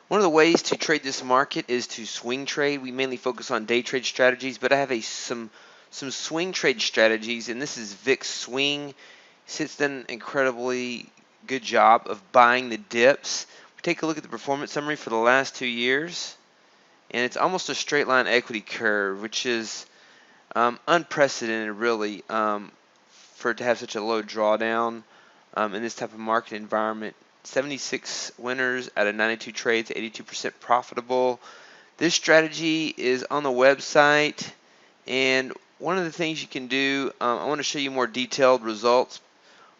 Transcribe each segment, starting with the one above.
One of the ways to trade this market is to swing trade. We mainly focus on day trade strategies, but I have some swing trade strategies, and this is VIX swing. It's done an incredibly good job of buying the dips. We take a look at the performance summary for the last 2 years, and it's almost a straight line equity curve, which is unprecedented, really, for it to have such a low drawdown in this type of market environment. 76 winners out of 92 trades, 82% profitable. This strategy is on the website, and one of the things you can do, I want to show you more detailed results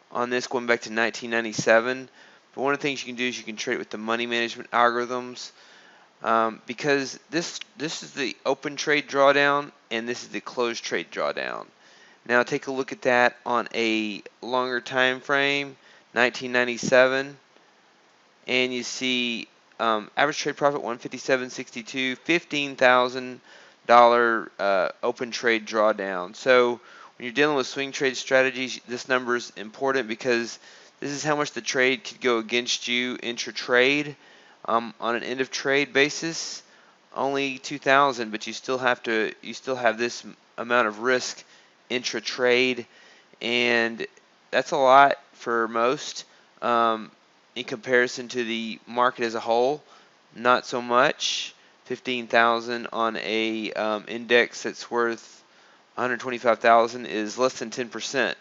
on this going back to 1997. But one of the things you can do is you can trade with the money management algorithms, because this is the open trade drawdown and this is the closed trade drawdown. Now take a look at that on a longer time frame, 1997, and you see average trade profit 157.62, $15,000 open trade drawdown. So when you're dealing with swing trade strategies, this number is important because this is how much the trade could go against you intra-trade. On an end of trade basis, only 2,000, but you still have this amount of risk intra-trade, and that's a lot for most. In comparison to the market as a whole, not so much. 15,000 on a index that's worth 125,000 is less than 10%,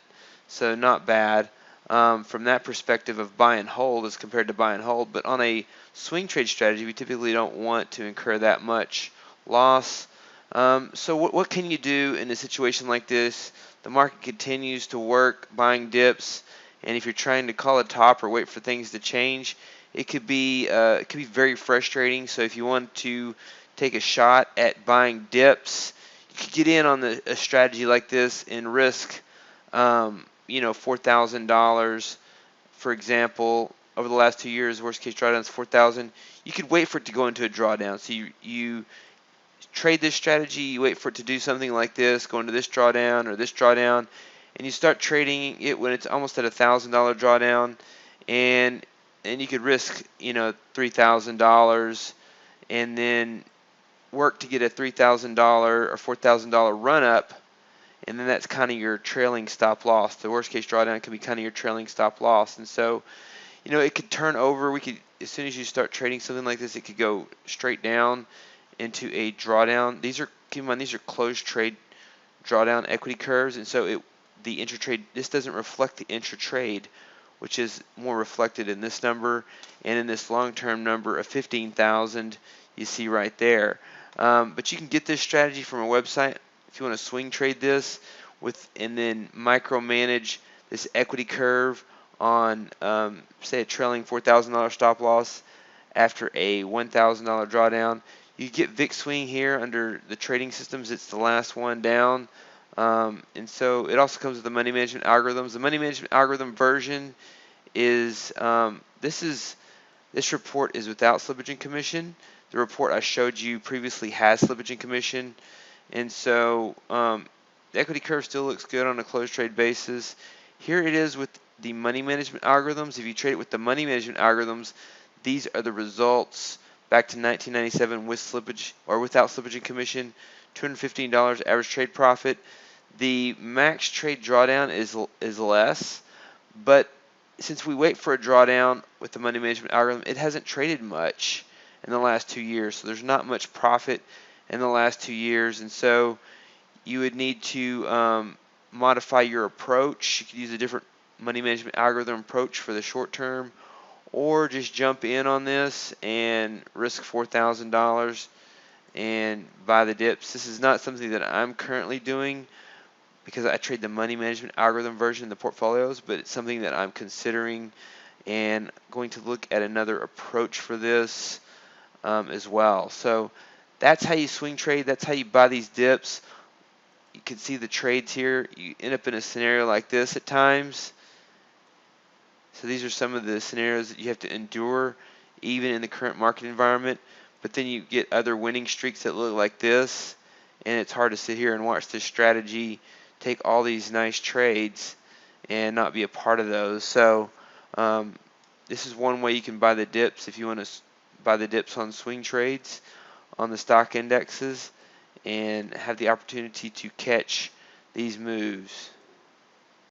so not bad from that perspective of buy and hold as compared to buy and hold. But on a swing trade strategy, we typically don't want to incur that much loss. So what can you do in a situation like this? The market continues to work, buying dips, and if you're trying to call a top or wait for things to change, it could be very frustrating. So if you want to take a shot at buying dips, you could get in on a strategy like this and risk, $4,000, for example. Over the last 2 years, worst case drawdown is 4,000. You could wait for it to go into a drawdown. So you trade this strategy, you wait for it to do something like this, go into this drawdown or this drawdown, and you start trading it when it's almost at $1,000 drawdown, and you could risk $3,000 and then work to get a $3,000 or $4,000 run up, and then that's kind of your trailing stop loss. The worst case drawdown can be kind of your trailing stop loss, and so it could turn over. As soon as you start trading something like this, it could go straight down into a drawdown. Keep in mind, these are closed trade drawdown equity curves, and so the intratrade, this doesn't reflect the intratrade, which is more reflected in this number and in this long-term number of 15,000 you see right there. But you can get this strategy from a website if you want to swing trade this and then micromanage this equity curve on say a trailing $4,000 stop loss after a $1,000 drawdown. You get VIX swing here under the trading systems. It's the last one down. And so it also comes with the money management algorithms. The money management algorithm version is this report is without slippage and commission. The report I showed you previously has slippage and commission, and so the equity curve still looks good on a closed trade basis. Here it is with the money management algorithms. If you trade it with the money management algorithms, these are the results back to 1997 with slippage or without slippage and commission. $215 average trade profit. The max trade drawdown is less, but since we wait for a drawdown with the money management algorithm, it hasn't traded much in the last 2 years, so there's not much profit in the last 2 years, and so you would need to modify your approach. You could use a different money management algorithm approach for the short term, or just jump in on this and risk $4,000 and buy the dips. This is not something that I'm currently doing because I trade the money management algorithm version of the portfolios, but it's something that I'm considering and going to look at another approach for this as well. So that's how you swing trade. That's how you buy these dips. You can see the trades here. You end up in a scenario like this at times. So these are some of the scenarios that you have to endure even in the current market environment. But then you get other winning streaks that look like this, and it's hard to sit here and watch this strategy take all these nice trades and not be a part of those. So this is one way you can buy the dips if you want to buy the dips on swing trades on the stock indexes and have the opportunity to catch these moves.